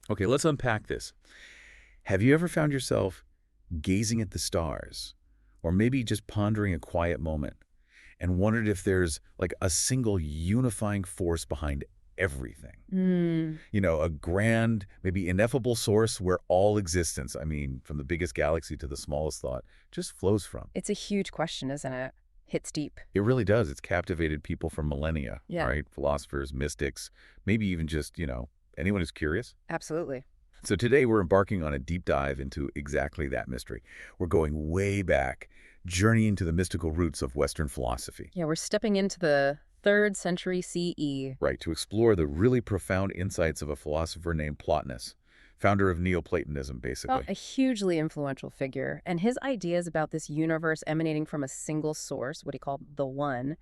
Okay, let's unpack this. Have you ever found yourself gazing at the stars, or maybe just pondering a quiet moment, and wondered if there's like a single unifying force behind everything? Mm. You know, a grand, maybe ineffable source where all existence, I mean, from the biggest galaxy to the smallest thought, just flows from. It's a huge question, isn't it? Hits deep. It really does. It's captivated people for millennia, Yeah, right? Philosophers, mystics, maybe even just, anyone who's curious. absolutely. So today we're embarking on a deep dive into exactly that mystery. We're going way back, journeying to the mystical roots of Western philosophy. Yeah, we're stepping into the 3rd century CE. Right, to explore the really profound insights of a philosopher named Plotinus, founder of Neoplatonism, Well, basically. a hugely influential figure, and his ideas about this universe emanating from a single source, what he called the One,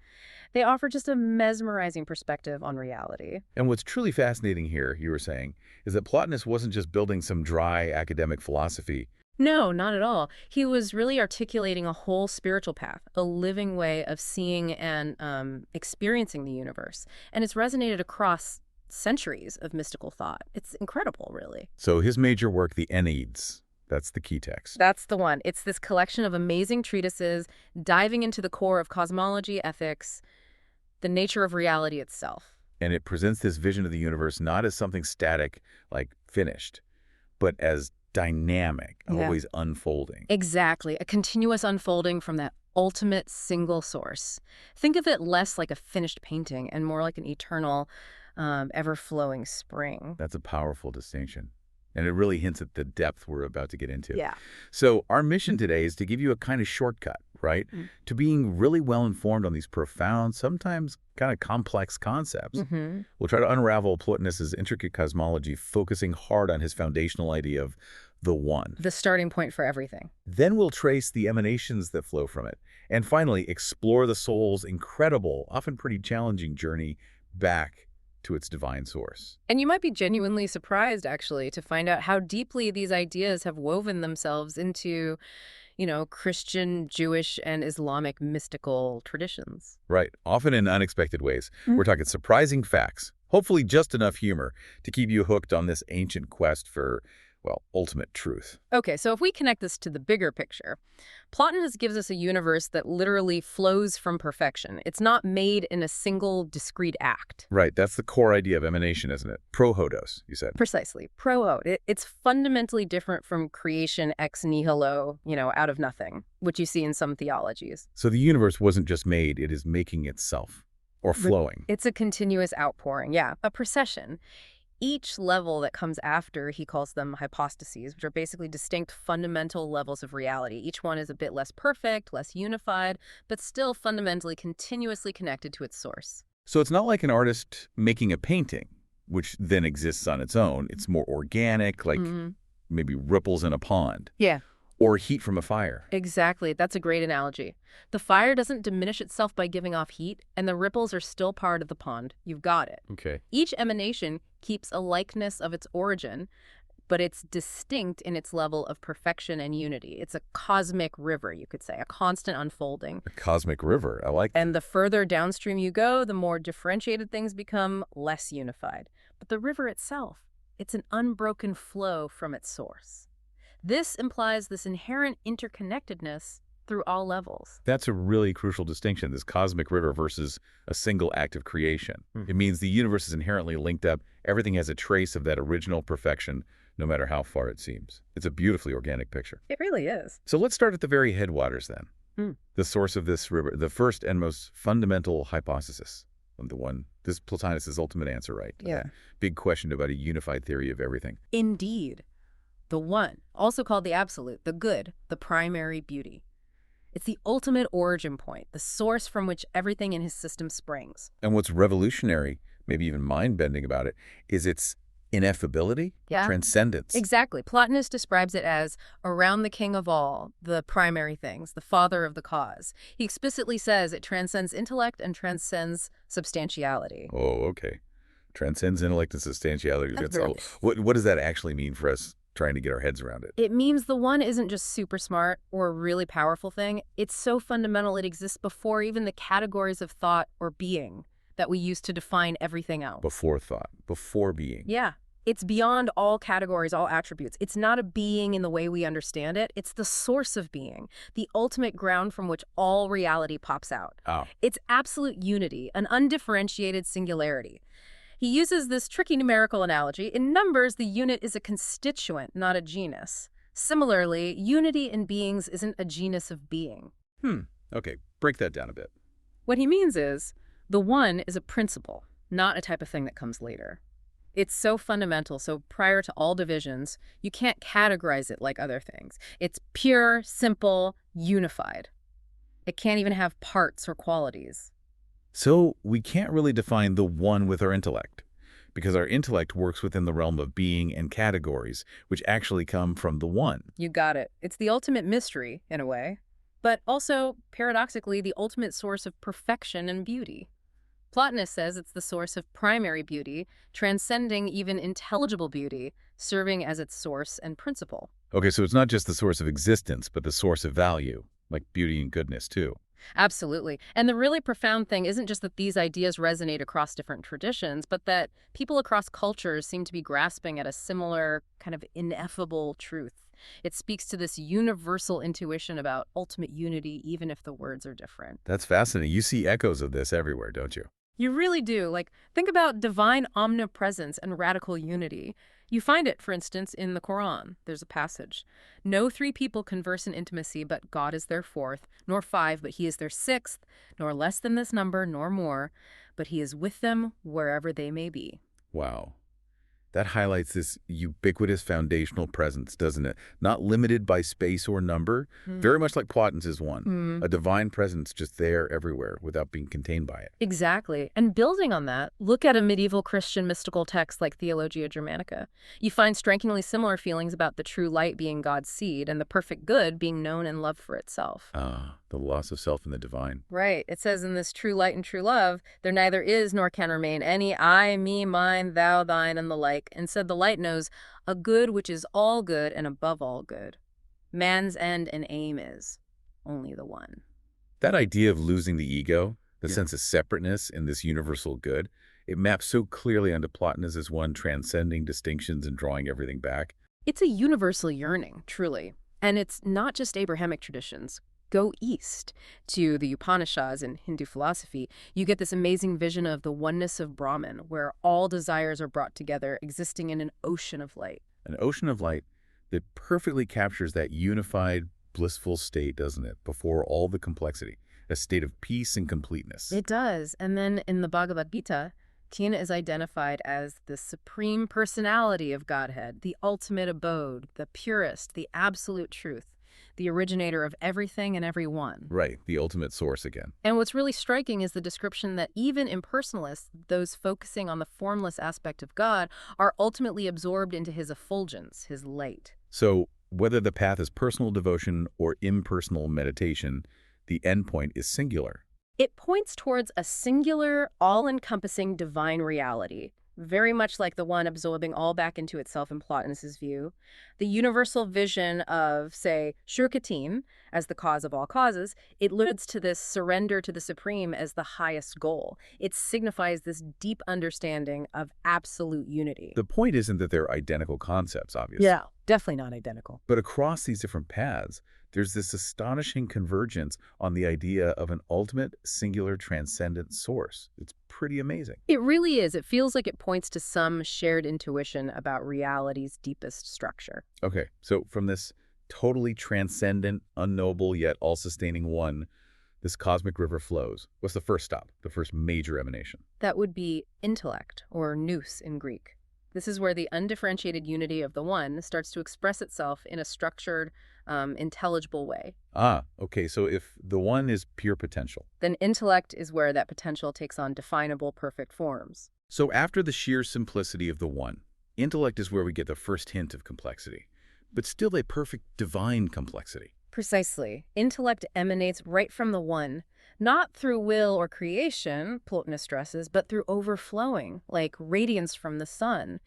they offer just a mesmerizing perspective on reality. And what's truly fascinating here, you were saying, is that Plotinus wasn't just building some dry academic philosophy. No, not at all. He was really articulating a whole spiritual path, a living way of seeing and experiencing the universe. And it's resonated across centuries of mystical thought. It's incredible, really. So his major work, the Enneads, that's the key text. That's the one. It's this collection of amazing treatises diving into the core of cosmology, ethics, the nature of reality itself. And it presents this vision of the universe not as something static, like finished, but as dynamic, Yeah. always unfolding. Exactly. A continuous unfolding from that ultimate single source. Think of it less like a finished painting and more like an eternal, ever-flowing spring. That's a powerful distinction. And it really hints at the depth we're about to get into. Yeah. So our mission today is to give you a kind of shortcut, right, to being really well informed on these profound, sometimes kind of complex concepts. Mm-hmm. We'll try to unravel Plotinus's intricate cosmology, focusing hard on his foundational idea of the One. The starting point for everything. Then we'll trace the emanations that flow from it. And finally, explore the soul's incredible, often pretty challenging journey back to its divine source. And you might be genuinely surprised, actually, to find out how deeply these ideas have woven themselves into, Christian, Jewish, and Islamic mystical traditions. Right, often in unexpected ways. We're talking surprising facts, hopefully just enough humor to keep you hooked on this ancient quest for, well, ultimate truth. Okay, so if we connect this to the bigger picture, Plotinus gives us a universe that literally flows from perfection. It's not made in a single discrete act. Right, that's the core idea of emanation, isn't it? Prohodos, you said. Precisely. It's fundamentally different from creation ex nihilo, out of nothing, which you see in some theologies. So the universe wasn't just made, it is making itself, or flowing. It's a continuous outpouring, yeah, a procession. Each level that comes after, he calls them hypostases, which are basically distinct fundamental levels of reality. Each one is a bit less perfect, less unified, but still fundamentally continuously connected to its source. So it's not like an artist making a painting, which then exists on its own. It's more organic, like maybe ripples in a pond. Yeah. Or heat from a fire. Exactly. That's a great analogy. The fire doesn't diminish itself by giving off heat, and the ripples are still part of the pond. You've got it. Okay. Each emanation keeps a likeness of its origin, but it's distinct in its level of perfection and unity. It's a cosmic river, you could say, a constant unfolding. A cosmic river. I like that. And the further downstream you go, the more differentiated things become, less unified. But the river itself, it's an unbroken flow from its source. This implies this inherent interconnectedness through all levels. That's a really crucial distinction, this cosmic river versus a single act of creation. It means the universe is inherently linked up. Everything has a trace of that original perfection, no matter how far it seems. It's a beautifully organic picture. It really is. So let's start at the very headwaters then. The source of this river, the first and most fundamental hypothesis. This Plotinus' ultimate answer, right? Yeah. Big question about a unified theory of everything. Indeed. The One, also called the Absolute, the Good, the primary beauty. It's the ultimate origin point, the source from which everything in his system springs. And what's revolutionary, maybe even mind-bending about it, is its ineffability, transcendence. Exactly. Plotinus describes it as around the king of all, the primary things, the father of the cause. He explicitly says it transcends intellect and transcends substantiality. Oh, okay. Transcends intellect and substantiality. That's What does that actually mean for us trying to get our heads around it? It means the One isn't just super smart or a really powerful thing. It's so fundamental it exists before even the categories of thought or being that we use to define everything else. Before thought, before being. Yeah. It's beyond all categories, all attributes. It's not a being in the way we understand it. It's the source of being, the ultimate ground from which all reality pops out. Oh, It's absolute unity, an undifferentiated singularity. He uses this tricky numerical analogy. In numbers, the unit is a constituent, not a genus. Similarly, unity in beings isn't a genus of being. okay. Break that down a bit. What he means is, the one is a principle, not a type of thing that comes later. It's so fundamental, so prior to all divisions, you can't categorize it like other things. It's pure, simple, unified. It can't even have parts or qualities. So we can't really define the one with our intellect, because our intellect works within the realm of being and categories, which actually come from the one. You got it. It's the ultimate mystery, in a way, but also, paradoxically, the ultimate source of perfection and beauty. Plotinus says it's the source of primary beauty, transcending even intelligible beauty, serving as its source and principle. Okay, so it's not just the source of existence, but the source of value, like beauty and goodness, too. Absolutely. And the really profound thing isn't just that these ideas resonate across different traditions, but that people across cultures seem to be grasping at a similar kind of ineffable truth. It speaks to this universal intuition about ultimate unity, even if the words are different. That's fascinating. You see echoes of this everywhere, don't you? You really do. Like, think about divine omnipresence and radical unity. You find it, for instance, in the Quran. There's a passage. No three people converse in intimacy, but God is their fourth, nor five, but he is their sixth, nor less than this number, nor more, but he is with them wherever they may be. Wow. That highlights this ubiquitous foundational presence, doesn't it? Not limited by space or number, very much like Plotinus' one. A divine presence just there everywhere without being contained by it. Exactly. And building on that, look at a medieval Christian mystical text like Theologia Germanica. You find strikingly similar feelings about the true light being God's seed and the perfect good being known and loved for itself. Ah, the loss of self in the divine. Right. It says in this true light and true love, there neither is nor can remain any I, me, mine, thou, thine, and the like. Instead, the light knows a good which is all good and above all good. Man's end and aim is only the one. That idea of losing the ego, the sense of separateness in this universal good, it maps so clearly onto Plotinus' one, transcending distinctions and drawing everything back. It's a universal yearning, truly. And it's not just Abrahamic traditions. Go east to the Upanishads in Hindu philosophy, you get this amazing vision of the oneness of Brahman, where all desires are brought together, existing in an ocean of light. An ocean of light that perfectly captures that unified, blissful state, doesn't it, before all the complexity, a state of peace and completeness. It does. And then in the Bhagavad Gita, Krishna is identified as the supreme personality of Godhead, the ultimate abode, the purest, the absolute truth, the originator of everything and everyone. Right, the ultimate source again. And what's really striking is the description that even impersonalists, those focusing on the formless aspect of God, are ultimately absorbed into his effulgence, his light. So whether the path is personal devotion or impersonal meditation, the endpoint is singular. It points towards a singular, all-encompassing divine reality, very much like the one absorbing all back into itself in Plotinus' view. The universal vision of, say, Shurkatim as the cause of all causes, it leads to this surrender to the supreme as the highest goal. It signifies this deep understanding of absolute unity. The point isn't that they're identical concepts, obviously. Yeah, definitely not identical. But across these different paths, there's this astonishing convergence on the idea of an ultimate, singular, transcendent source. It's pretty amazing. It really is. It feels like it points to some shared intuition about reality's deepest structure. Okay, so from this totally transcendent, unknowable, yet all-sustaining one, this cosmic river flows. What's the first stop, the first major emanation? That would be intellect, or nous in Greek. This is where the undifferentiated unity of the one starts to express itself in a structured, intelligible way. Ah, okay, so if the one is pure potential. Then intellect is where that potential takes on definable, perfect forms. So after the sheer simplicity of the one, intellect is where we get the first hint of complexity, but still a perfect divine complexity. Precisely. Intellect emanates right from the one, not through will or creation, Plotinus stresses, but through overflowing, like radiance from the sun.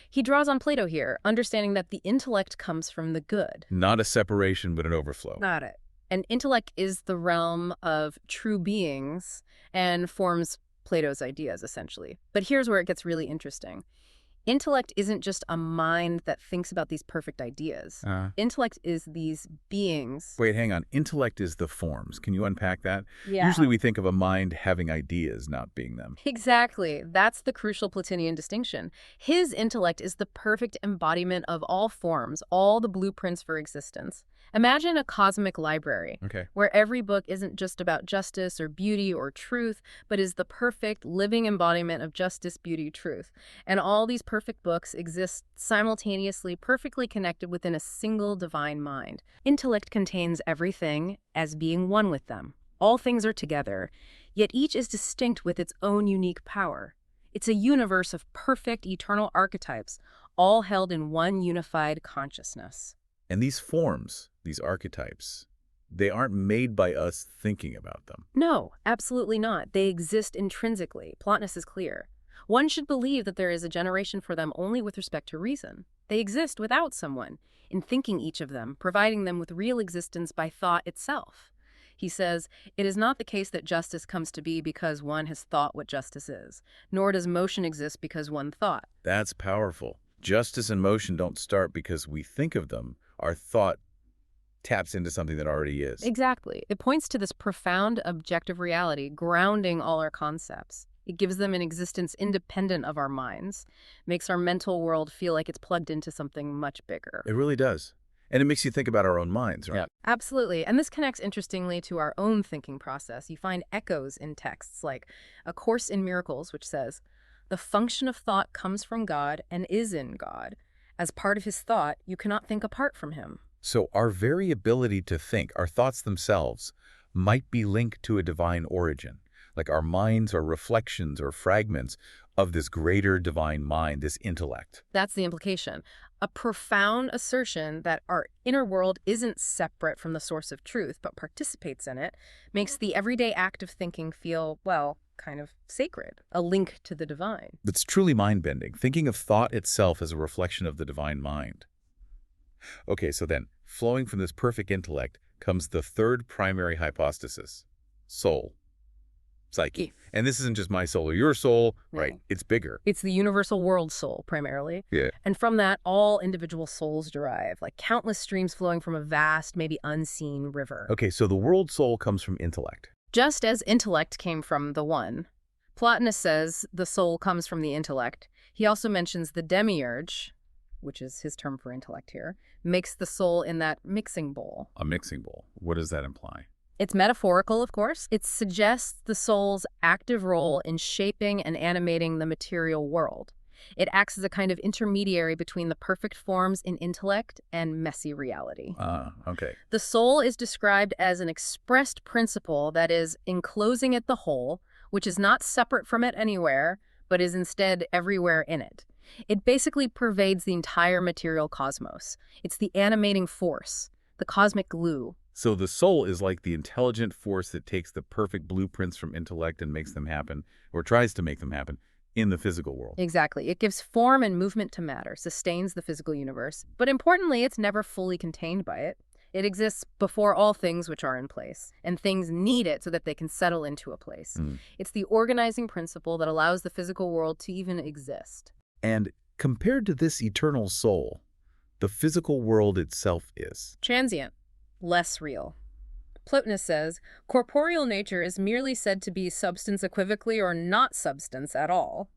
He draws on Plato here, understanding that the intellect comes from the good. Not a separation, but an overflow. Got it. And intellect is the realm of true beings and forms Plato's ideas, essentially. But here's where it gets really interesting. Intellect isn't just a mind that thinks about these perfect ideas. Intellect is these beings. Wait, hang on. Intellect is the forms. Can you unpack that? Yeah. Usually we think of a mind having ideas, not being them. Exactly. That's the crucial Platinian distinction. His intellect is the perfect embodiment of all forms, all the blueprints for existence. Imagine a cosmic library, Okay. where every book isn't just about justice or beauty or truth, but is the perfect living embodiment of justice, beauty, truth. And all these perfect books exist simultaneously, perfectly connected within a single divine mind. Intellect contains everything as being one with them. All things are together, yet each is distinct with its own unique power. It's a universe of perfect, eternal archetypes, all held in one unified consciousness. And these forms, these archetypes, they aren't made by us thinking about them. No, absolutely not. They exist intrinsically. Plotinus is clear. One should believe that there is a generation for them only with respect to reason. They exist without someone, in thinking each of them, providing them with real existence by thought itself. He says, it is not the case that justice comes to be because one has thought what justice is, nor does motion exist because one thought. That's powerful. Justice and motion don't start because we think of them. Our thought taps into something that already is. Exactly. It points to this profound objective reality grounding all our concepts. It gives them an existence independent of our minds, makes our mental world feel like it's plugged into something much bigger. It really does. And it makes you think about our own minds, right? Yeah. Absolutely. And this connects interestingly to our own thinking process. You find echoes in texts like A Course in Miracles, which says, the function of thought comes from God and is in God. As part of his thought, you cannot think apart from him. So our very ability to think, our thoughts themselves, might be linked to a divine origin. Like our minds are reflections or fragments of this greater divine mind, this intellect. That's the implication. A profound assertion that our inner world isn't separate from the source of truth, but participates in it, makes the everyday act of thinking feel, well, kind of sacred, a link to the divine. That's truly mind-bending, thinking of thought itself as a reflection of the divine mind. Okay, so then, flowing from this perfect intellect comes the third primary hypostasis, soul, psyche. And this isn't just my soul or your soul, right? It's bigger. It's the universal world soul, primarily. Yeah. And from that, all individual souls derive, like countless streams flowing from a vast, maybe unseen river. Okay, so the world soul comes from intellect. Just as intellect came from the one, Plotinus says the soul comes from the intellect. He also mentions the demiurge, which is his term for intellect here, makes the soul in that mixing bowl. A mixing bowl. What does that imply? It's metaphorical, of course. It suggests the soul's active role in shaping and animating the material world. It acts as a kind of intermediary between the perfect forms in intellect and messy reality. Okay. The soul is described as an expressed principle that is enclosing it the whole, which is not separate from it anywhere, but is instead everywhere in it. It basically pervades the entire material cosmos. It's the animating force, the cosmic glue. So the soul is like the intelligent force that takes the perfect blueprints from intellect and makes them happen, or tries to make them happen, in the physical world. Exactly. It gives form and movement to matter, sustains the physical universe. But importantly, it's never fully contained by it. It exists before all things which are in place, and things need it so that they can settle into a place. It's the organizing principle that allows the physical world to even exist. And compared to this eternal soul, the physical world itself is Transient. Less real. Plotinus says, corporeal nature is merely said to be substance equivocally or not substance at all.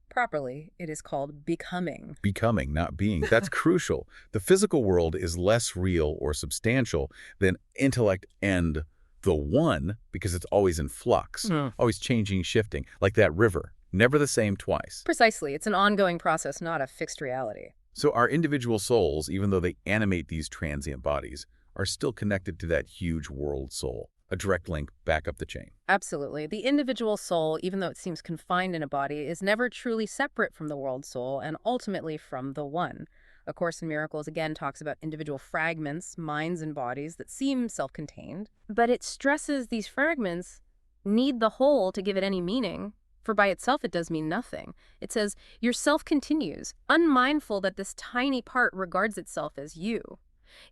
Properly, it is called becoming. Becoming, not being. That's crucial. The physical world is less real or substantial than intellect and the one because it's always in flux, always changing, shifting, like that river, never the same twice. Precisely. It's an ongoing process, not a fixed reality. So our individual souls, even though they animate these transient bodies, are still connected to that huge world soul, a direct link back up the chain. Absolutely. The individual soul, even though it seems confined in a body, is never truly separate from the world soul and ultimately from the one. A Course in Miracles again talks about individual fragments, minds and bodies that seem self-contained. But it stresses these fragments need the whole to give it any meaning, for by itself it does mean nothing. It says, your self continues, unmindful that this tiny part regards itself as you.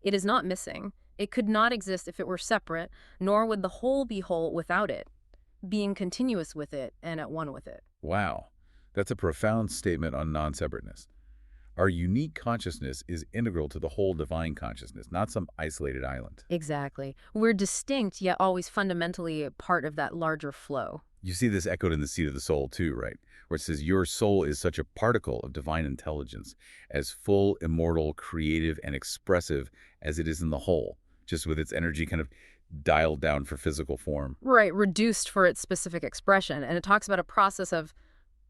It is not missing. It could not exist if it were separate, nor would the whole be whole without it, being continuous with it and at one with it. Wow. That's a profound statement on non-separateness. Our unique consciousness is integral to the whole divine consciousness, not some isolated island. Exactly. We're distinct, yet always fundamentally a part of that larger flow. You see this echoed in the seat of the soul too, right? Where it says your soul is such a particle of divine intelligence, as full, immortal, creative, and expressive as it is in the whole, just with its energy kind of dialed down for physical form. Right, reduced for its specific expression. And it talks about a process of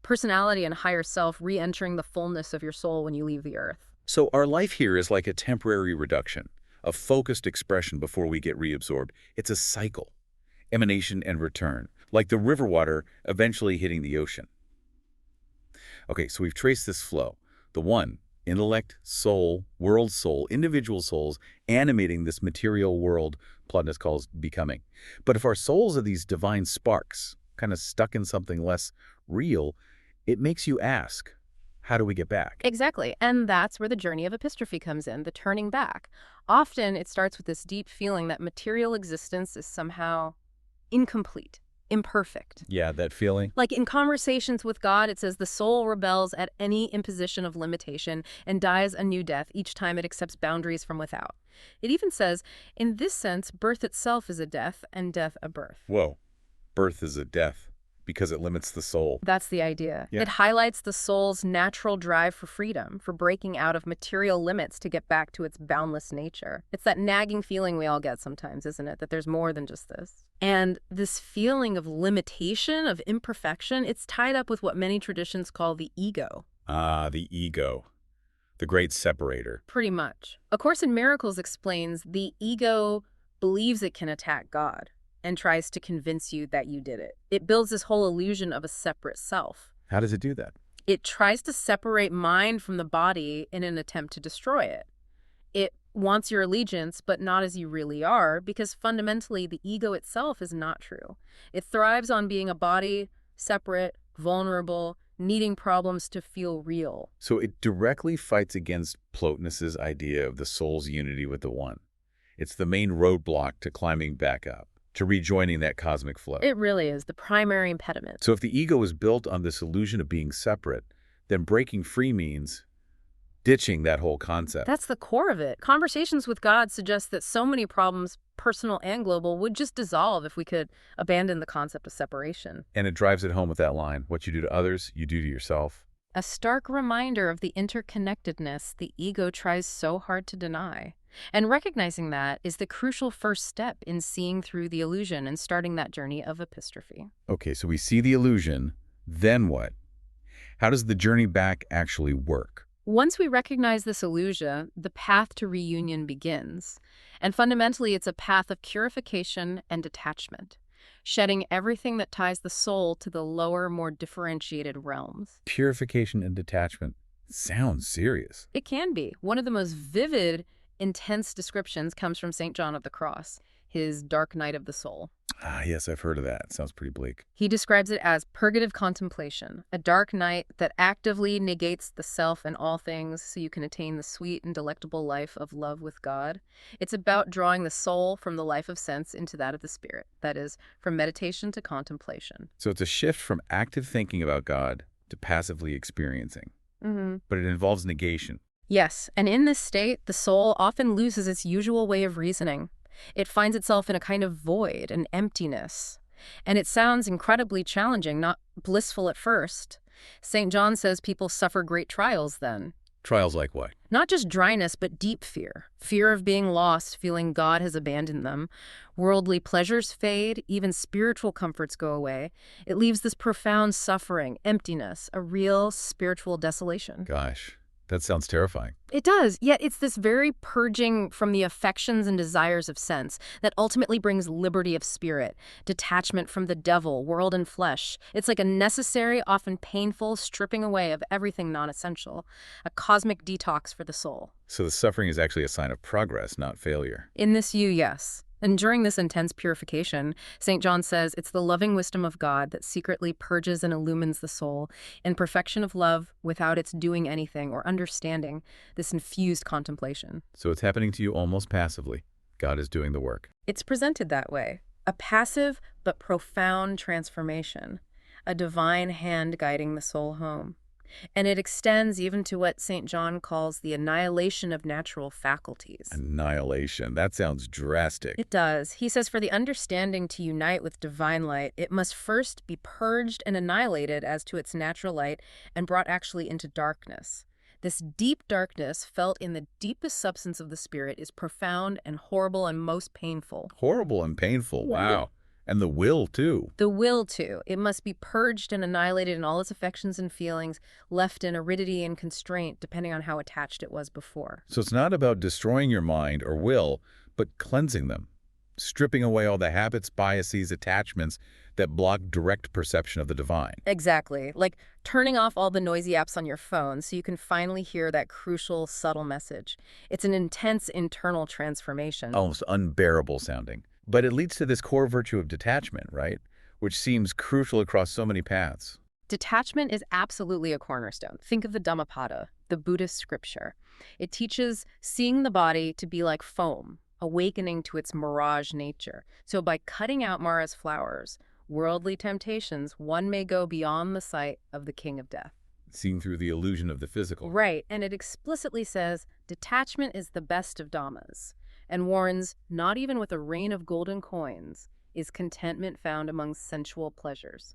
personality and higher self re-entering the fullness of your soul when you leave the earth. So our life here is like a temporary reduction, a focused expression before we get reabsorbed. It's a cycle, emanation and return, like the river water eventually hitting the ocean. Okay, so we've traced this flow. The one, intellect, soul, world soul, individual souls, animating this material world Plotinus calls becoming. But if our souls are these divine sparks, kind of stuck in something less real, it makes you ask, how do we get back? Exactly. And that's where the journey of epistrophe comes in, the turning back. Often it starts with this deep feeling that material existence is somehow incomplete, imperfect. Yeah, that feeling. Like in Conversations with God, it says the soul rebels at any imposition of limitation and dies a new death each time it accepts boundaries from without. It even says, in this sense, birth itself is a death and death a birth. Whoa, birth is a death because it limits the soul. That's the idea. Yeah. It highlights the soul's natural drive for freedom, for breaking out of material limits to get back to its boundless nature. It's that nagging feeling we all get sometimes, isn't it? That there's more than just this. And this feeling of limitation, of imperfection, it's tied up with what many traditions call the ego. Ah, the ego, the great separator. Pretty much. A Course in Miracles explains the ego believes it can attack God and tries to convince you that you did it. It builds this whole illusion of a separate self. How does it do that? It tries to separate mind from the body in an attempt to destroy it. It wants your allegiance, but not as you really are, because fundamentally the ego itself is not true. It thrives on being a body, separate, vulnerable, needing problems to feel real. So it directly fights against Plotinus's idea of the soul's unity with the one. It's the main roadblock to climbing back up, to rejoining that cosmic flow. It really is the primary impediment. So if the ego is built on this illusion of being separate, then breaking free means ditching that whole concept. That's the core of it. Conversations with God suggest that so many problems, personal and global, would just dissolve if we could abandon the concept of separation. And it drives it home with that line, what you do to others, you do to yourself. A stark reminder of the interconnectedness the ego tries so hard to deny. And recognizing that is the crucial first step in seeing through the illusion and starting that journey of epistrophe. Okay, so we see the illusion, then what? How does the journey back actually work? Once we recognize this illusion, the path to reunion begins. And fundamentally, it's a path of purification and detachment, shedding everything that ties the soul to the lower, more differentiated realms. Purification and detachment. Sounds serious. It can be. One of the most vivid, intense descriptions comes from St. John of the Cross, his dark night of the soul. Ah, yes, I've heard of that. Sounds pretty bleak. He describes it as purgative contemplation, a dark night that actively negates the self and all things so you can attain the sweet and delectable life of love with God. It's about drawing the soul from the life of sense into that of the spirit, that is, from meditation to contemplation. So it's a shift from active thinking about God to passively experiencing. Mm-hmm. But it involves negation. Yes, and in this state, the soul often loses its usual way of reasoning. It finds itself in a kind of void, an emptiness. And it sounds incredibly challenging, not blissful at first. St. John says people suffer great trials then. Trials like what? Not just dryness, but deep fear. Fear of being lost, feeling God has abandoned them. Worldly pleasures fade, even spiritual comforts go away. It leaves this profound suffering, emptiness, a real spiritual desolation. Gosh, that sounds terrifying. It does, yet it's this very purging from the affections and desires of sense that ultimately brings liberty of spirit, detachment from the devil, world, and flesh. It's like a necessary, often painful, stripping away of everything non-essential, a cosmic detox for the soul. So the suffering is actually a sign of progress, not failure. In this view, yes. And during this intense purification, St. John says it's the loving wisdom of God that secretly purges and illumines the soul in perfection of love without its doing anything or understanding this infused contemplation. So it's happening to you almost passively. God is doing the work. It's presented that way, a passive but profound transformation, a divine hand guiding the soul home. And it extends even to what St. John calls the annihilation of natural faculties. Annihilation. That sounds drastic. It does. He says for the understanding to unite with divine light, it must first be purged and annihilated as to its natural light and brought actually into darkness. This deep darkness, felt in the deepest substance of the spirit, is profound and horrible and most painful. Horrible and painful. Wow. And the will, too. The will, too. It must be purged and annihilated in all its affections and feelings, left in aridity and constraint, depending on how attached it was before. So it's not about destroying your mind or will, but cleansing them, stripping away all the habits, biases, attachments that block direct perception of the divine. Exactly. Like turning off all the noisy apps on your phone so you can finally hear that crucial, subtle message. It's an intense internal transformation. Almost unbearable sounding. But it leads to this core virtue of detachment, right? Which seems crucial across so many paths. Detachment is absolutely a cornerstone. Think of the Dhammapada, the Buddhist scripture. It teaches seeing the body to be like foam, awakening to its mirage nature. So by cutting out Mara's flowers, worldly temptations, one may go beyond the sight of the king of death. Seeing through the illusion of the physical. Right, and it explicitly says detachment is the best of dhammas, and warns, not even with a rain of golden coins is contentment found among sensual pleasures.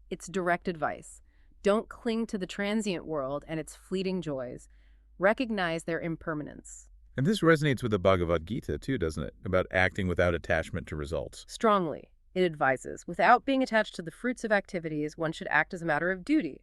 It's direct advice. Don't cling to the transient world and its fleeting joys. Recognize their impermanence. And this resonates with the Bhagavad Gita, too, doesn't it? About acting without attachment to results. Strongly, it advises, without being attached to the fruits of activities, one should act as a matter of duty.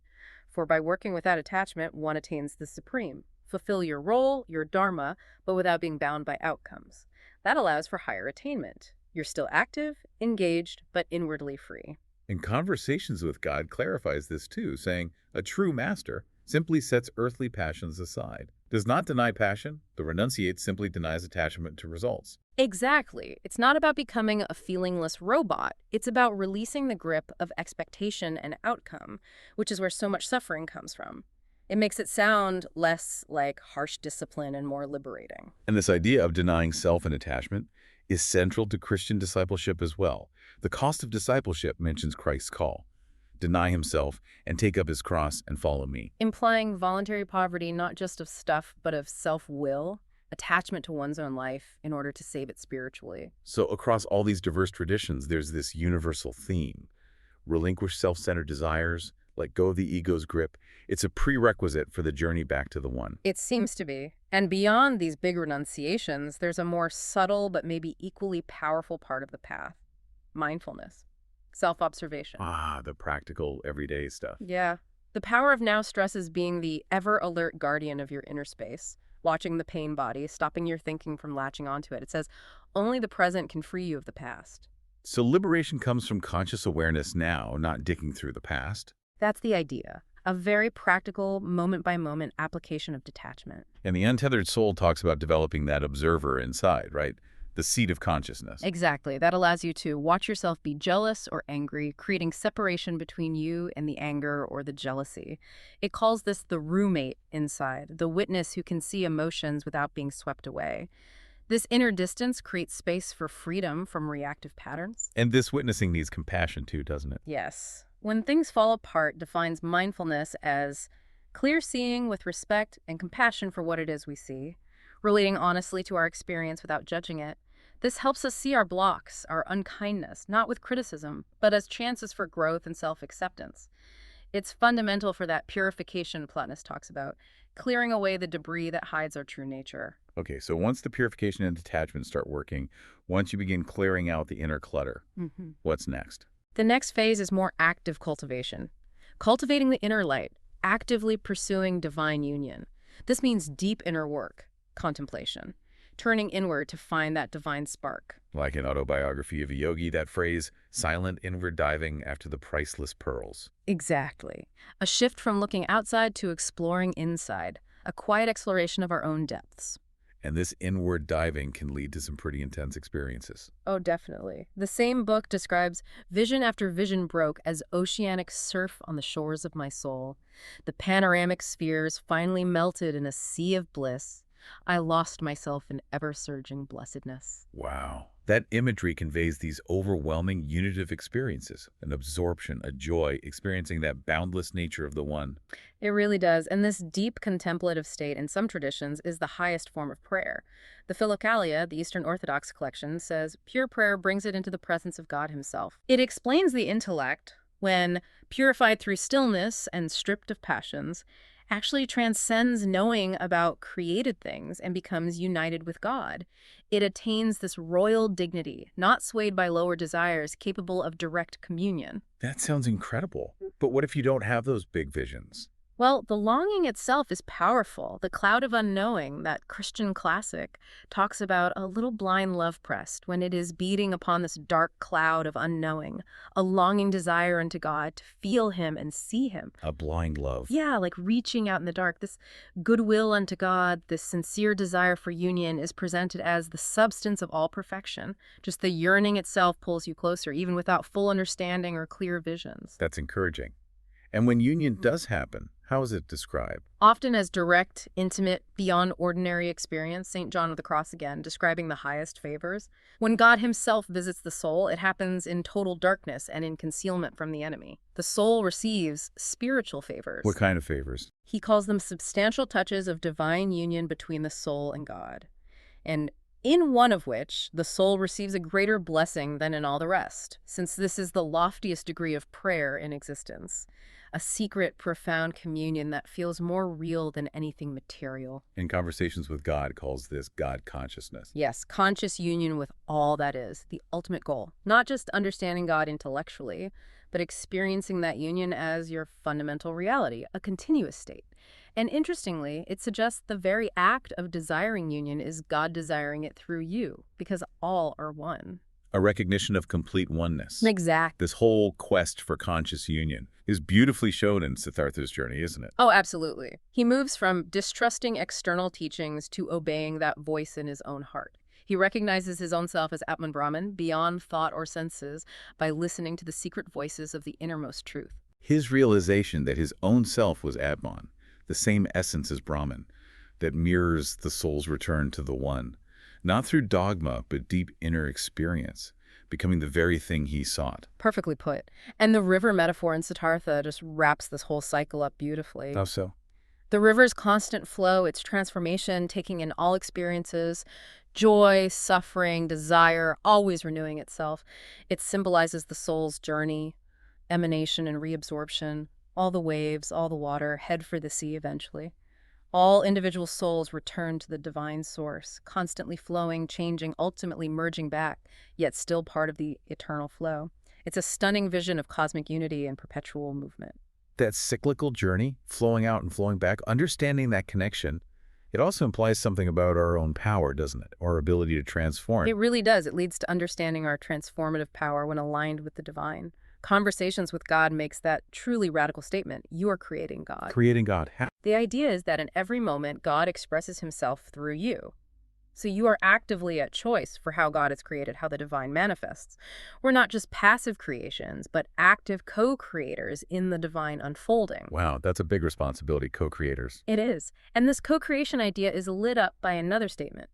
For by working without attachment, one attains the supreme. Fulfill your role, your dharma, but without being bound by outcomes. That allows for higher attainment. You're still active, engaged, but inwardly free. And Conversations with God clarifies this too, saying, a true master simply sets earthly passions aside, does not deny passion, the renunciate simply denies attachment to results. Exactly. It's not about becoming a feelingless robot. It's about releasing the grip of expectation and outcome, which is where so much suffering comes from. It makes it sound less like harsh discipline and more liberating. And this idea of denying self and attachment is central to Christian discipleship as well. The cost of discipleship mentions Christ's call. Deny himself and take up his cross and follow me. Implying voluntary poverty not just of stuff, but of self-will, attachment to one's own life in order to save it spiritually. So across all these diverse traditions, there's this universal theme. Relinquish self-centered desires, let go of the ego's grip. It's a prerequisite for the journey back to the one. It seems to be. And beyond these big renunciations, there's a more subtle but maybe equally powerful part of the path. Mindfulness. Self-observation. Ah, the practical, everyday stuff. Yeah. The power of now stresses being the ever-alert guardian of your inner space, watching the pain body, stopping your thinking from latching onto it. It says, only the present can free you of the past. So liberation comes from conscious awareness now, not digging through the past. That's the idea. A very practical, moment-by-moment application of detachment. And the untethered soul talks about developing that observer inside, right? The seat of consciousness. Exactly. That allows you to watch yourself be jealous or angry, creating separation between you and the anger or the jealousy. It calls this the roommate inside, the witness who can see emotions without being swept away. This inner distance creates space for freedom from reactive patterns. And this witnessing needs compassion too, doesn't it? Yes. When things fall apart defines mindfulness as clear seeing with respect and compassion for what it is we see, relating honestly to our experience without judging it. This helps us see our blocks, our unkindness, not with criticism, but as chances for growth and self-acceptance. It's fundamental for that purification Plotinus talks about, clearing away the debris that hides our true nature. Okay, so once the purification and detachment start working, once you begin clearing out the inner clutter, what's next? The next phase is more active cultivation. Cultivating the inner light, actively pursuing divine union. This means deep inner work, contemplation, turning inward to find that divine spark. Like in Autobiography of a Yogi, that phrase, silent inward diving after the priceless pearls. Exactly. A shift from looking outside to exploring inside, a quiet exploration of our own depths. And this inward diving can lead to some pretty intense experiences. Oh, definitely. The same book describes vision after vision broke as oceanic surf on the shores of my soul. The panoramic spheres finally melted in a sea of bliss. I lost myself in ever-surging blessedness. Wow, That imagery conveys these overwhelming unitive experiences, an absorption, a joy, experiencing that boundless nature of the one. It really does. And this deep contemplative state in some traditions is the highest form of prayer. The Philokalia, the Eastern Orthodox collection, says pure prayer brings it into the presence of God himself. It explains the intellect, when purified through stillness and stripped of passions, actually transcends knowing about created things and becomes united with God. It attains this royal dignity, not swayed by lower desires, capable of direct communion. That sounds incredible. But what if you don't have those big visions? Well, the longing itself is powerful. The cloud of unknowing, that Christian classic, talks about a little blind love pressed when it is beating upon this dark cloud of unknowing, a longing desire unto God to feel him and see him. A blind love. Yeah, like reaching out in the dark. This goodwill unto God, this sincere desire for union is presented as the substance of all perfection. Just the yearning itself pulls you closer, even without full understanding or clear visions. That's encouraging. And when union does happen, how is it described? Often as direct, intimate, beyond ordinary experience, St. John of the Cross again, describing the highest favors. When God himself visits the soul, it happens in total darkness and in concealment from the enemy. The soul receives spiritual favors. What kind of favors? He calls them substantial touches of divine union between the soul and God, and in one of which the soul receives a greater blessing than in all the rest, since this is the loftiest degree of prayer in existence. A secret, profound communion that feels more real than anything material. In Conversations with God calls this God consciousness. Yes, conscious union with all that is, the ultimate goal. Not just understanding God intellectually, but experiencing that union as your fundamental reality, a continuous state. And interestingly, it suggests the very act of desiring union is God desiring it through you, because all are one. A recognition of complete oneness. Exactly. This whole quest for conscious union is beautifully shown in Siddhartha's journey, isn't it? Oh, absolutely. He moves from distrusting external teachings to obeying that voice in his own heart. He recognizes his own self as Atman Brahman, beyond thought or senses, by listening to the secret voices of the innermost truth. His realization that his own self was Atman, the same essence as Brahman, that mirrors the soul's return to the one, not through dogma, but deep inner experience, becoming the very thing he sought. Perfectly put. And the river metaphor in Siddhartha just wraps this whole cycle up beautifully. How so? The river's constant flow, its transformation, taking in all experiences, joy, suffering, desire, always renewing itself. It symbolizes the soul's journey, emanation and reabsorption, all the waves, all the water, head for the sea eventually. All individual souls return to the divine source, constantly flowing, changing, ultimately merging back, yet still part of the eternal flow. It's a stunning vision of cosmic unity and perpetual movement. That cyclical journey, flowing out and flowing back, understanding that connection, it also implies something about our own power, doesn't it? Our ability to transform. It really does. It leads to understanding our transformative power when aligned with the divine. Conversations with God makes that truly radical statement. You are creating God. Creating God. How? The idea is that in every moment, God expresses himself through you. So you are actively at choice for how God is created, how the divine manifests. We're not just passive creations, but active co-creators in the divine unfolding. Wow, that's a big responsibility, co-creators. It is. And this co-creation idea is lit up by another statement.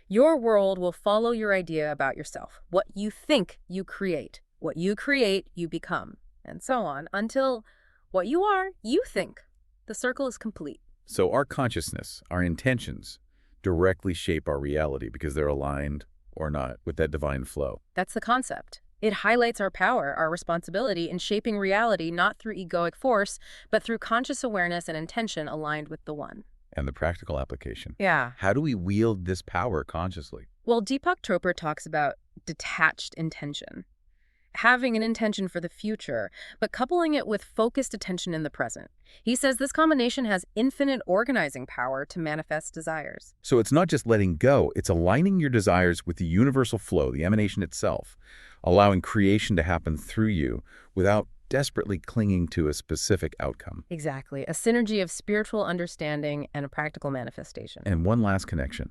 Your world will follow your idea about yourself. What you think, you create. What you create, you become. And so on, until what you are, you think. The circle is complete. So our consciousness, our intentions, directly shape our reality because they're aligned or not with that divine flow. That's the concept. It highlights our power, our responsibility in shaping reality not through egoic force, but through conscious awareness and intention aligned with the one. And the practical application. Yeah. How do we wield this power consciously? Well, Deepak Chopra talks about detached intention. Having an intention for the future, but coupling it with focused attention in the present. He says this combination has infinite organizing power to manifest desires. So it's not just letting go, it's aligning your desires with the universal flow, the emanation itself, allowing creation to happen through you without desperately clinging to a specific outcome. Exactly. A synergy of spiritual understanding and a practical manifestation. And one last connection.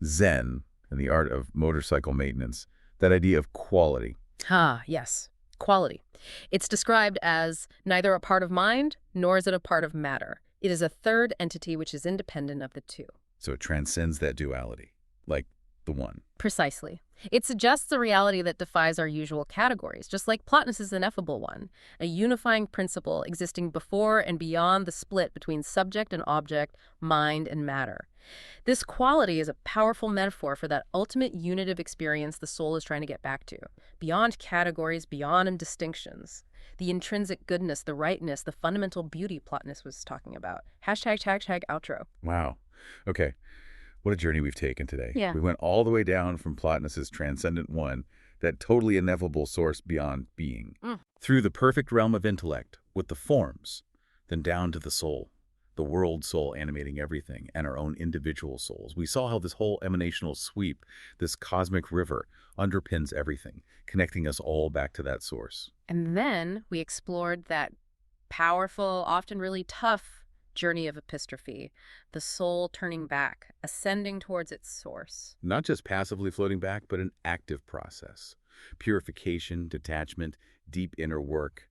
Zen and the art of motorcycle maintenance, that idea of quality. Ah, yes. Quality. It's described as neither a part of mind, nor is it a part of matter. It is a third entity which is independent of the two. So it transcends that duality, like the one. Precisely. It suggests a reality that defies our usual categories, just like Plotinus' ineffable one, a unifying principle existing before and beyond the split between subject and object, mind and matter. This quality is a powerful metaphor for that ultimate unitive experience the soul is trying to get back to, beyond categories, beyond distinctions. The intrinsic goodness, the rightness, the fundamental beauty Plotinus was talking about. Hashtag outro. Wow. Okay. What a journey we've taken today. Yeah. We went all the way down from Plotinus's transcendent one, that totally ineffable source beyond being, through the perfect realm of intellect with the forms, then down to the soul, the world soul animating everything, and our own individual souls. We saw how this whole emanational sweep, this cosmic river, underpins everything, connecting us all back to that source. And then we explored that powerful, often really tough journey of epistrophe, the soul turning back, ascending towards its source. Not just passively floating back, but an active process. Purification, detachment, deep inner work,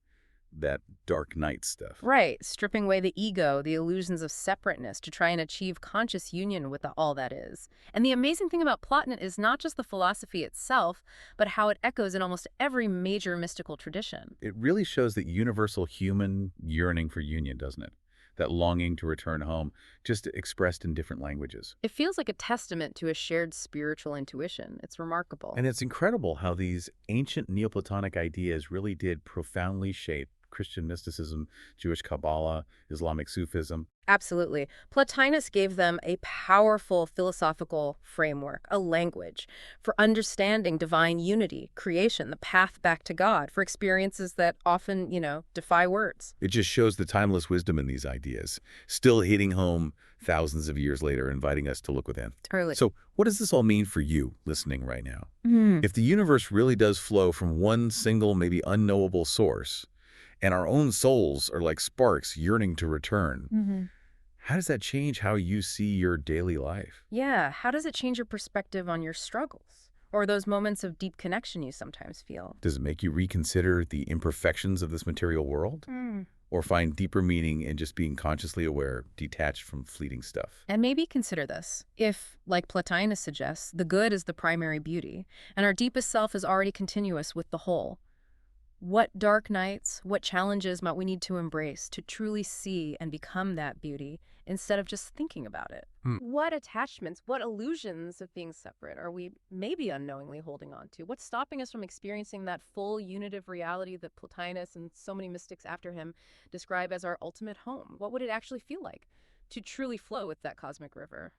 that dark night stuff. Right, stripping away the ego, the illusions of separateness to try and achieve conscious union with all that is. And the amazing thing about Plotinus is not just the philosophy itself, but how it echoes in almost every major mystical tradition. It really shows that universal human yearning for union, doesn't it? That longing to return home, just expressed in different languages. It feels like a testament to a shared spiritual intuition. It's remarkable. And it's incredible how these ancient Neoplatonic ideas really did profoundly shape Christian mysticism, Jewish Kabbalah, Islamic Sufism. Absolutely. Plotinus gave them a powerful philosophical framework, a language, for understanding divine unity, creation, the path back to God, for experiences that often, defy words. It just shows the timeless wisdom in these ideas, still hitting home thousands of years later, inviting us to look within. Totally. So what does this all mean for you listening right now? Hmm. If the universe really does flow from one single, maybe unknowable source, and our own souls are like sparks yearning to return, how does that change how you see your daily life? Yeah, how does it change your perspective on your struggles? Or those moments of deep connection you sometimes feel? Does it make you reconsider the imperfections of this material world? Or find deeper meaning in just being consciously aware, detached from fleeting stuff? And maybe consider this. If, like Plotinus suggests, the good is the primary beauty, and our deepest self is already continuous with the whole, what dark nights, what challenges might we need to embrace to truly see and become that beauty instead of just thinking about it? What attachments, what illusions of being separate are we maybe unknowingly holding on to? What's stopping us from experiencing that full unitive reality that Plotinus and so many mystics after him describe as our ultimate home? What would it actually feel like to truly flow with that cosmic river?